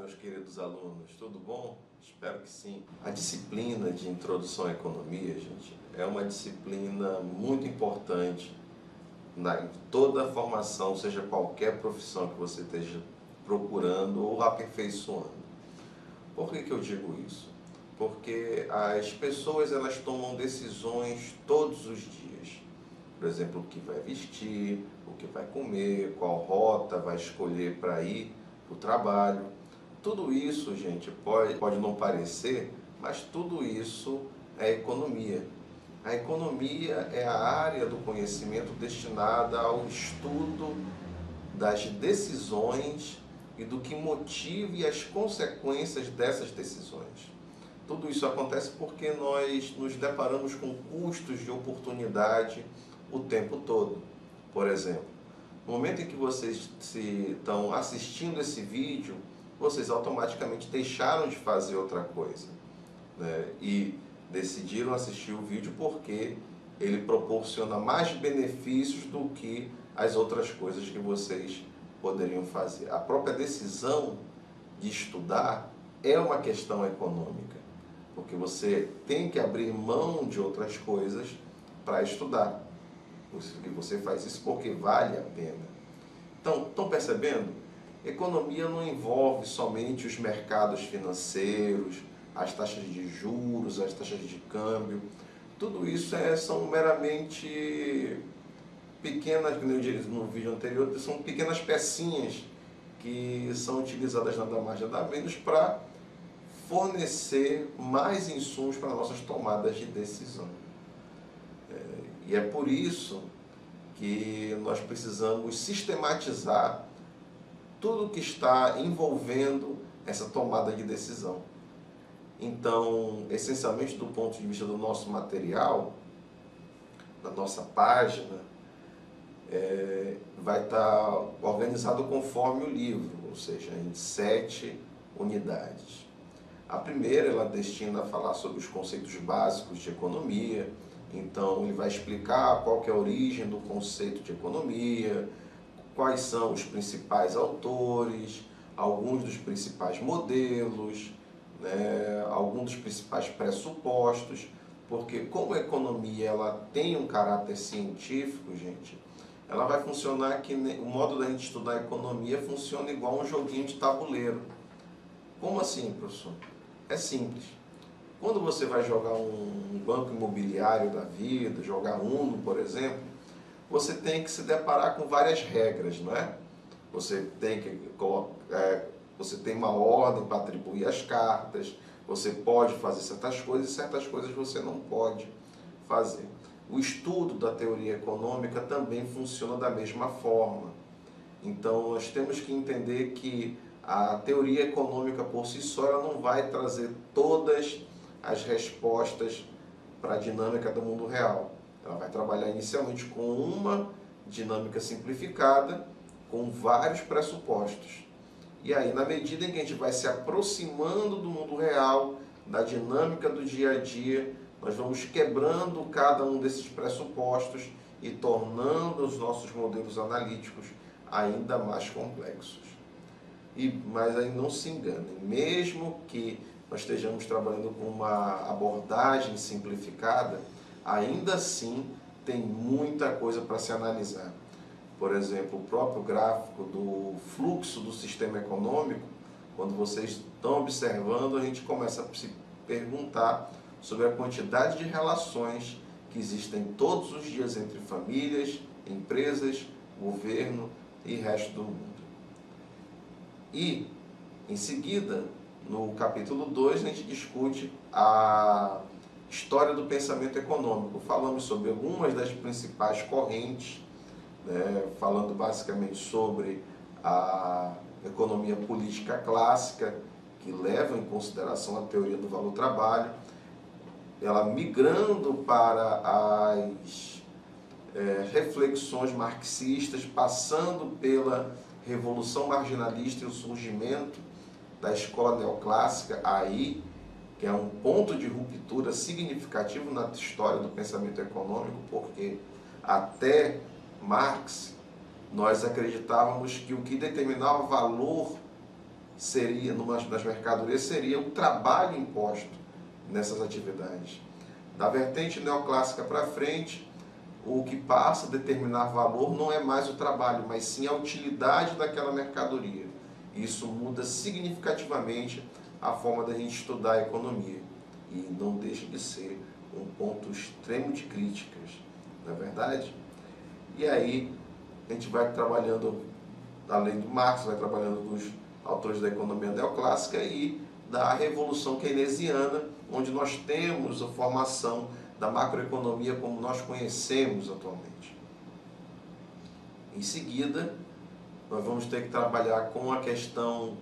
meus queridos alunos, tudo bom? Espero que sim. A disciplina de Introdução à Economia, gente, é uma disciplina muito importante em toda a formação, seja qualquer profissão que você esteja procurando ou aperfeiçoando. Por que eu digo isso? Porque as pessoas elas tomam decisões todos os dias. Por exemplo, o que vai vestir, o que vai comer, qual rota vai escolher para ir para o trabalho. Tudo isso, gente, pode não parecer, mas tudo isso é economia. A economia é a área do conhecimento destinada ao estudo das decisões e do que motive as consequências dessas decisões. Tudo isso acontece porque nós nos deparamos com custos de oportunidade o tempo todo. Por exemplo, no momento em que vocês estão assistindo esse vídeo, vocês automaticamente deixaram de fazer outra coisa, né? E decidiram assistir o vídeo porque ele proporciona mais benefícios do que as outras coisas que vocês poderiam fazer. A própria decisão de estudar é uma questão econômica, porque você tem que abrir mão de outras coisas para estudar. Você faz isso porque vale a pena. Então, estão percebendo? Economia não envolve somente os mercados financeiros, as taxas de juros, as taxas de câmbio. Tudo isso são meramente pequenas, como eu disse no vídeo anterior, são pequenas pecinhas que são utilizadas nada mais nada menos para fornecer mais insumos para nossas tomadas de decisão. E é por isso que nós precisamos sistematizar tudo que está envolvendo essa tomada de decisão. Então, essencialmente do ponto de vista do nosso material, da nossa página, vai estar organizado conforme o livro, ou seja, em 7 unidades. A primeira, ela destina a falar sobre os conceitos básicos de economia. Então, ele vai explicar qual que é a origem do conceito de economia, quais são os principais autores, alguns dos principais modelos, né, alguns dos principais pressupostos, porque como a economia ela tem um caráter científico, gente, ela vai funcionar que o modo da gente estudar a economia funciona igual um joguinho de tabuleiro. Como assim, professor? É simples. Quando você vai jogar um banco imobiliário da vida, jogar Uno, por exemplo, você tem que se deparar com várias regras, não é? Você tem que você tem uma ordem para atribuir as cartas, você pode fazer certas coisas e certas coisas você não pode fazer. O estudo da teoria econômica também funciona da mesma forma. Então, nós temos que entender que a teoria econômica por si só ela não vai trazer todas as respostas para a dinâmica do mundo real. Ela vai trabalhar inicialmente com uma dinâmica simplificada, com vários pressupostos. E aí, na medida em que a gente vai se aproximando do mundo real, da dinâmica do dia a dia, nós vamos quebrando cada um desses pressupostos e tornando os nossos modelos analíticos ainda mais complexos. Mas aí não se enganem, mesmo que nós estejamos trabalhando com uma abordagem simplificada, ainda assim tem muita coisa para se analisar. Por exemplo, o próprio gráfico do fluxo do sistema econômico, quando vocês estão observando, a gente começa a se perguntar sobre a quantidade de relações que existem todos os dias entre famílias, empresas, governo e resto do mundo. E, em seguida, no capítulo 2, a gente discute a história do pensamento econômico. Falamos sobre algumas das principais correntes, né, falando basicamente sobre a economia política clássica, que leva em consideração a teoria do valor-trabalho, ela migrando para as reflexões marxistas, passando pela Revolução Marginalista e o surgimento da escola neoclássica, aí, que é um ponto de ruptura significativo na história do pensamento econômico, porque até Marx, nós acreditávamos que o que determinava valor seria, nas mercadorias, seria o trabalho imposto nessas atividades. Da vertente neoclássica para frente, o que passa a determinar valor não é mais o trabalho, mas sim a utilidade daquela mercadoria. Isso muda significativamente a forma da gente estudar a economia e não deixa de ser um ponto extremo de críticas, não é verdade? E aí a gente vai trabalhando, além do Marx, vai trabalhando dos autores da economia neoclássica e da Revolução Keynesiana, onde nós temos a formação da macroeconomia como nós conhecemos atualmente. Em seguida, nós vamos ter que trabalhar com a questão,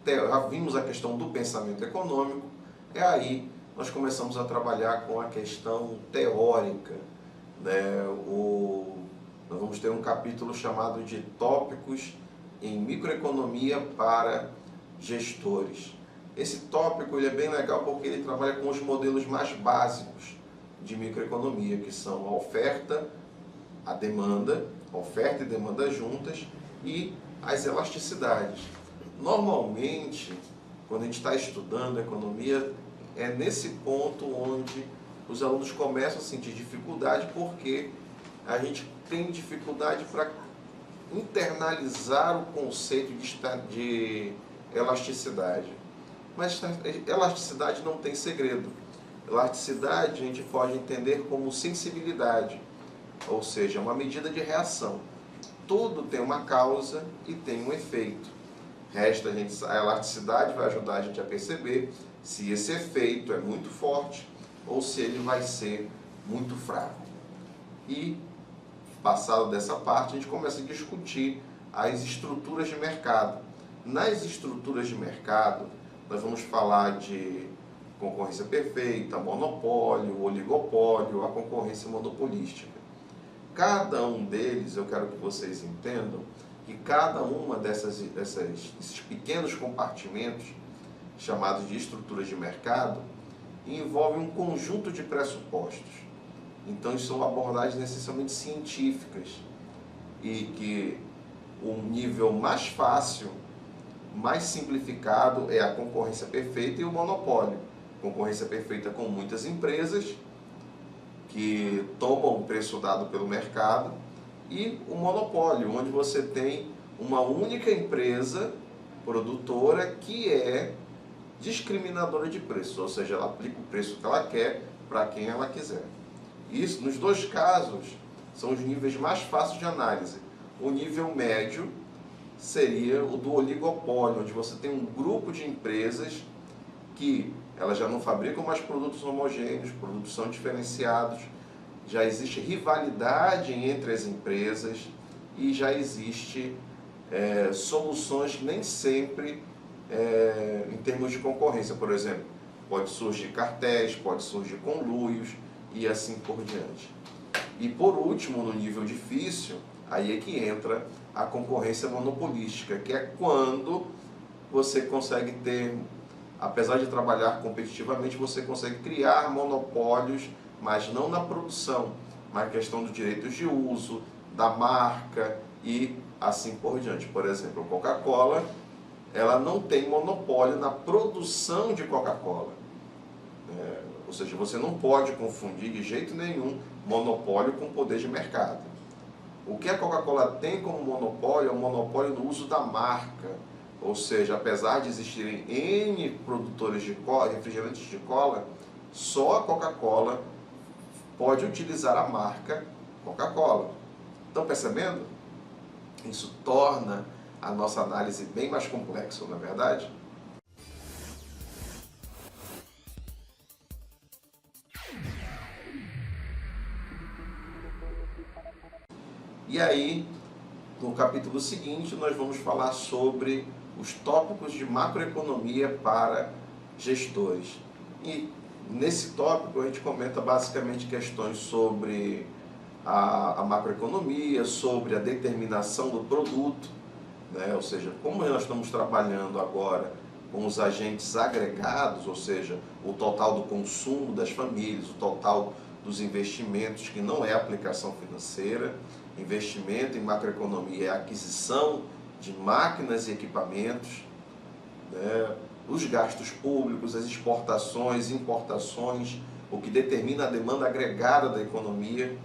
já vimos a questão do pensamento econômico, e aí nós começamos a trabalhar com a questão teórica, né? Nós vamos ter um capítulo chamado de Tópicos em Microeconomia para Gestores. Esse tópico ele é bem legal porque ele trabalha com os modelos mais básicos de microeconomia, que são a oferta, a demanda, oferta e demanda juntas, e as elasticidades. Normalmente, quando a gente está estudando economia, é nesse ponto onde os alunos começam a sentir dificuldade, porque a gente tem dificuldade para internalizar o conceito de elasticidade. Mas elasticidade não tem segredo. Elasticidade a gente pode entender como sensibilidade, ou seja, uma medida de reação. Tudo tem uma causa e tem um efeito. A elasticidade vai ajudar a gente a perceber se esse efeito é muito forte ou se ele vai ser muito fraco. E, passado dessa parte, a gente começa a discutir as estruturas de mercado. Nas estruturas de mercado, nós vamos falar de concorrência perfeita, monopólio, oligopólio, a concorrência monopolística. Cada um deles, eu quero que vocês entendam que cada uma desses pequenos compartimentos, chamados de estruturas de mercado, envolve um conjunto de pressupostos. Então, são abordagens essencialmente científicas e que o nível mais fácil, mais simplificado é a concorrência perfeita e o monopólio. Concorrência perfeita com muitas empresas que tomam o preço dado pelo mercado, e o monopólio, onde você tem uma única empresa produtora que é discriminadora de preço, ou seja, ela aplica o preço que ela quer para quem ela quiser. Isso, nos dois casos, são os níveis mais fáceis de análise. O nível médio seria o do oligopólio, onde você tem um grupo de empresas que elas já não fabricam mais produtos homogêneos, produtos são diferenciados, já existe rivalidade entre as empresas e já existe soluções nem sempre em termos de concorrência. Por exemplo, pode surgir cartéis, pode surgir conluios e assim por diante. E por último, no nível difícil, aí é que entra a concorrência monopolística, que é quando você consegue ter, apesar de trabalhar competitivamente, você consegue criar monopólios, mas não na produção, mas na questão dos direitos de uso, da marca e assim por diante. Por exemplo, a Coca-Cola, ela não tem monopólio na produção de Coca-Cola. Ou seja, você não pode confundir de jeito nenhum monopólio com poder de mercado. O que a Coca-Cola tem como monopólio é o monopólio no uso da marca. Ou seja, apesar de existirem N produtores de cola, refrigerantes de cola, só a Coca-Cola pode utilizar a marca Coca-Cola. Estão percebendo? Isso torna a nossa análise bem mais complexa, não é verdade? E aí, no capítulo seguinte, nós vamos falar sobre os tópicos de macroeconomia para gestores. E nesse tópico a gente comenta basicamente questões sobre a macroeconomia, sobre a determinação do produto, né? Ou seja, como nós estamos trabalhando agora com os agentes agregados, ou seja, o total do consumo das famílias, o total dos investimentos, que não é aplicação financeira. Investimento em macroeconomia é a aquisição de máquinas e equipamentos. né, os gastos públicos, as exportações, importações, o que determina a demanda agregada da economia.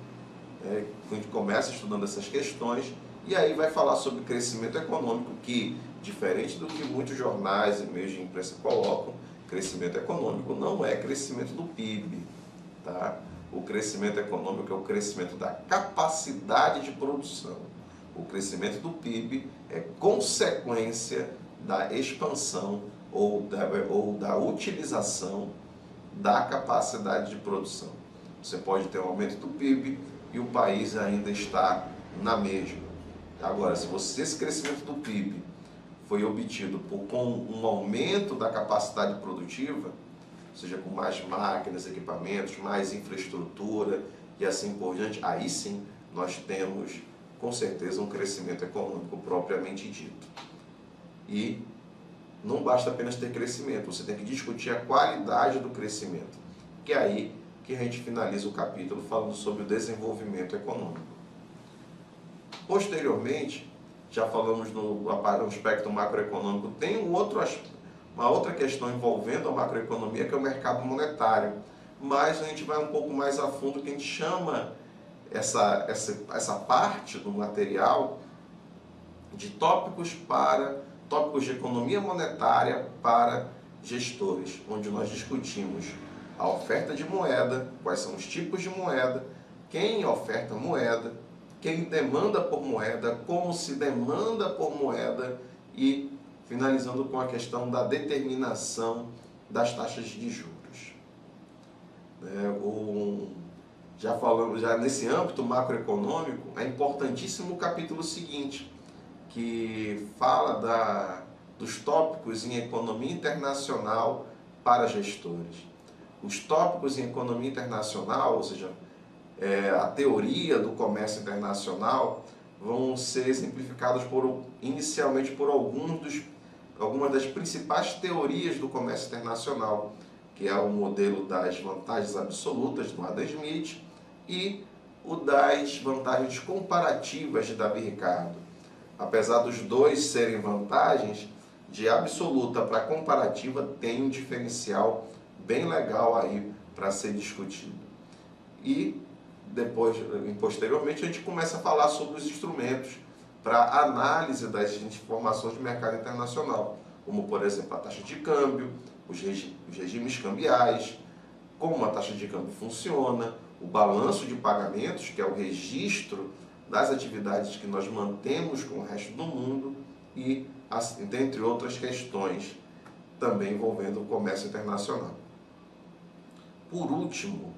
A gente começa estudando essas questões e aí vai falar sobre crescimento econômico, que, diferente do que muitos jornais e meios de imprensa colocam, crescimento econômico não é crescimento do PIB, tá? O crescimento econômico é o crescimento da capacidade de produção. O crescimento do PIB é consequência da expansão ou da utilização da capacidade de produção. Você pode ter um aumento do PIB e o país ainda está na mesma. Agora, se esse crescimento do PIB foi obtido com um aumento da capacidade produtiva, ou seja, com mais máquinas, equipamentos, mais infraestrutura e assim por diante, aí sim nós temos com certeza um crescimento econômico propriamente dito. E não basta apenas ter crescimento, você tem que discutir a qualidade do crescimento, que é aí que a gente finaliza o capítulo falando sobre o desenvolvimento econômico. Posteriormente, já falamos no aspecto macroeconômico, tem uma outra questão envolvendo a macroeconomia, que é o mercado monetário, mas a gente vai um pouco mais a fundo, que a gente chama essa parte do material de tópicos de economia monetária para gestores, onde nós discutimos a oferta de moeda, quais são os tipos de moeda, quem oferta moeda, quem demanda por moeda, como se demanda por moeda e finalizando com a questão da determinação das taxas de juros. Já nesse âmbito macroeconômico, é importantíssimo o capítulo seguinte, que fala dos tópicos em economia internacional para gestores. Os tópicos em economia internacional, ou seja, a teoria do comércio internacional, vão ser exemplificados inicialmente por algumas das principais teorias do comércio internacional, que é o modelo das vantagens absolutas, do Adam Smith, e o das vantagens comparativas, de Davi Ricardo. Apesar dos dois serem vantagens, de absoluta para comparativa tem um diferencial bem legal aí para ser discutido. E posteriormente a gente começa a falar sobre os instrumentos para análise das informações do mercado internacional, como por exemplo a taxa de câmbio, os regimes cambiais, como a taxa de câmbio funciona, o balanço de pagamentos, que é o registro das atividades que nós mantemos com o resto do mundo e, dentre outras questões, também envolvendo o comércio internacional. Por último,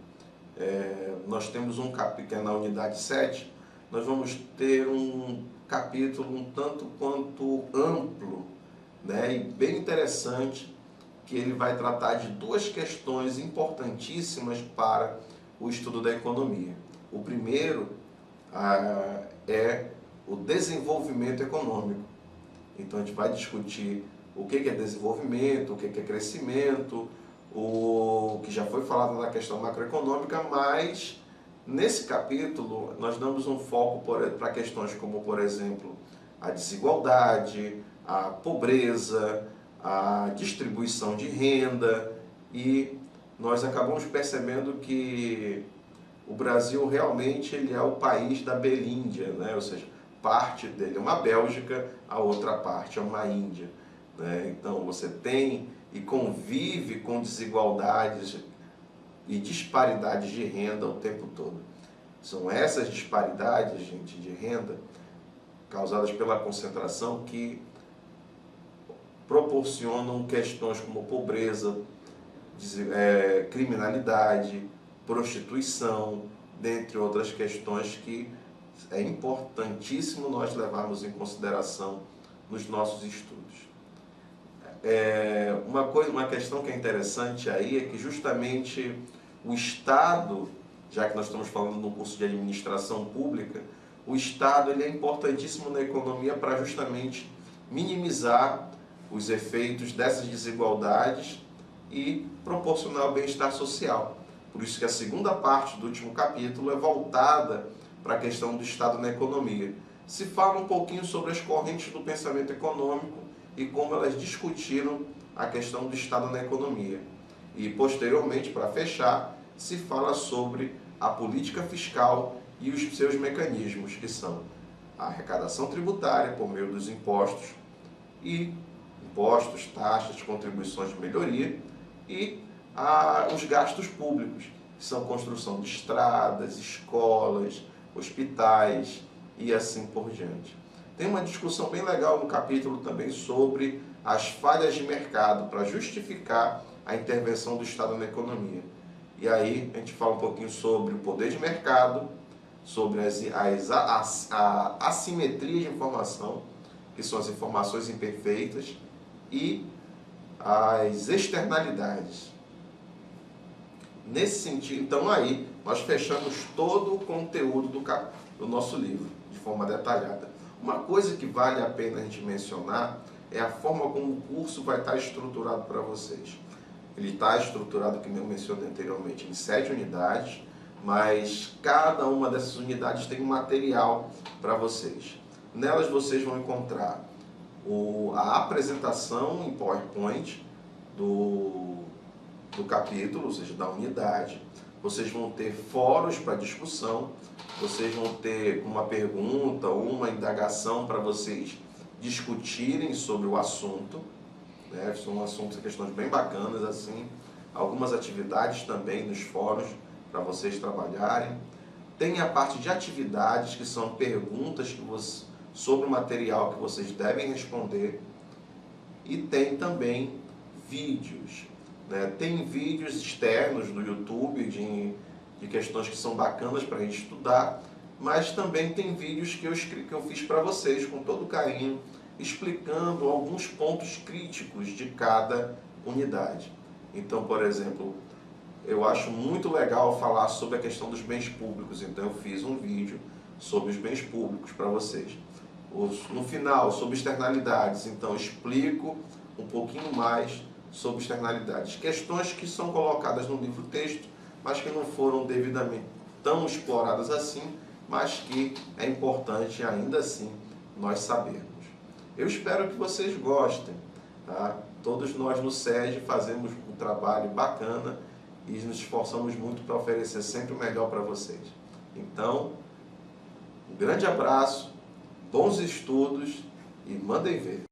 nós temos um capítulo, que é na unidade 7, nós vamos ter um capítulo um tanto quanto amplo, né, e bem interessante, que ele vai tratar de duas questões importantíssimas para o estudo da economia. O primeiro é o desenvolvimento econômico. Então a gente vai discutir o que é desenvolvimento, o que é crescimento, o que já foi falado na questão macroeconômica, mas nesse capítulo nós damos um foco para questões como, por exemplo, a desigualdade, a pobreza, a distribuição de renda, e nós acabamos percebendo que o Brasil realmente ele é o país da Belíndia, né? Ou seja, parte dele é uma Bélgica, a outra parte é uma Índia, né? Então você tem e convive com desigualdades e disparidades de renda o tempo todo. São essas disparidades, gente, de renda causadas pela concentração que proporcionam questões como pobreza, criminalidade, prostituição, dentre outras questões que é importantíssimo nós levarmos em consideração nos nossos estudos. Uma questão que é interessante aí é que justamente o Estado, já que nós estamos falando no curso de administração pública, o Estado ele é importantíssimo na economia para justamente minimizar os efeitos dessas desigualdades e proporcionar o bem-estar social. Por isso que a segunda parte do último capítulo é voltada para a questão do Estado na economia. Se fala um pouquinho sobre as correntes do pensamento econômico e como elas discutiram a questão do Estado na economia. E, posteriormente, para fechar, se fala sobre a política fiscal e os seus mecanismos, que são a arrecadação tributária por meio dos impostos, taxas, contribuições de melhoria e os gastos públicos, que são construção de estradas, escolas, hospitais e assim por diante. Tem uma discussão bem legal no capítulo também sobre as falhas de mercado para justificar a intervenção do Estado na economia. E aí a gente fala um pouquinho sobre o poder de mercado, sobre a assimetria de informação, que são as informações imperfeitas, e as externalidades. Nesse sentido, então aí nós fechamos todo o conteúdo do nosso livro, de forma detalhada. Uma coisa que vale a pena a gente mencionar é a forma como o curso vai estar estruturado para vocês. Ele está estruturado, como eu mencionei anteriormente, em 7 unidades, mas cada uma dessas unidades tem um material para vocês. Nelas vocês vão encontrar a apresentação em PowerPoint do capítulo, ou seja, da unidade. Vocês vão ter fóruns para discussão, vocês vão ter uma pergunta ou uma indagação para vocês discutirem sobre o assunto, né? São assuntos e questões bem bacanas, assim. Algumas atividades também nos fóruns para vocês trabalharem. Tem a parte de atividades, que são perguntas sobre o material que vocês devem responder. E tem também vídeos, né? Tem vídeos externos no YouTube de questões que são bacanas para a gente estudar, mas também tem vídeos que eu fiz para vocês com todo carinho, explicando alguns pontos críticos de cada unidade. Então, por exemplo, eu acho muito legal falar sobre a questão dos bens públicos, então eu fiz um vídeo sobre os bens públicos para vocês. No final, sobre externalidades, então explico um pouquinho mais sobre externalidades. Questões que são colocadas no livro-texto, mas que não foram devidamente tão exploradas assim, mas que é importante ainda assim nós sabermos. Eu espero que vocês gostem, tá? Todos nós no SED fazemos um trabalho bacana e nos esforçamos muito para oferecer sempre o melhor para vocês. Então, um grande abraço, bons estudos e mandem ver!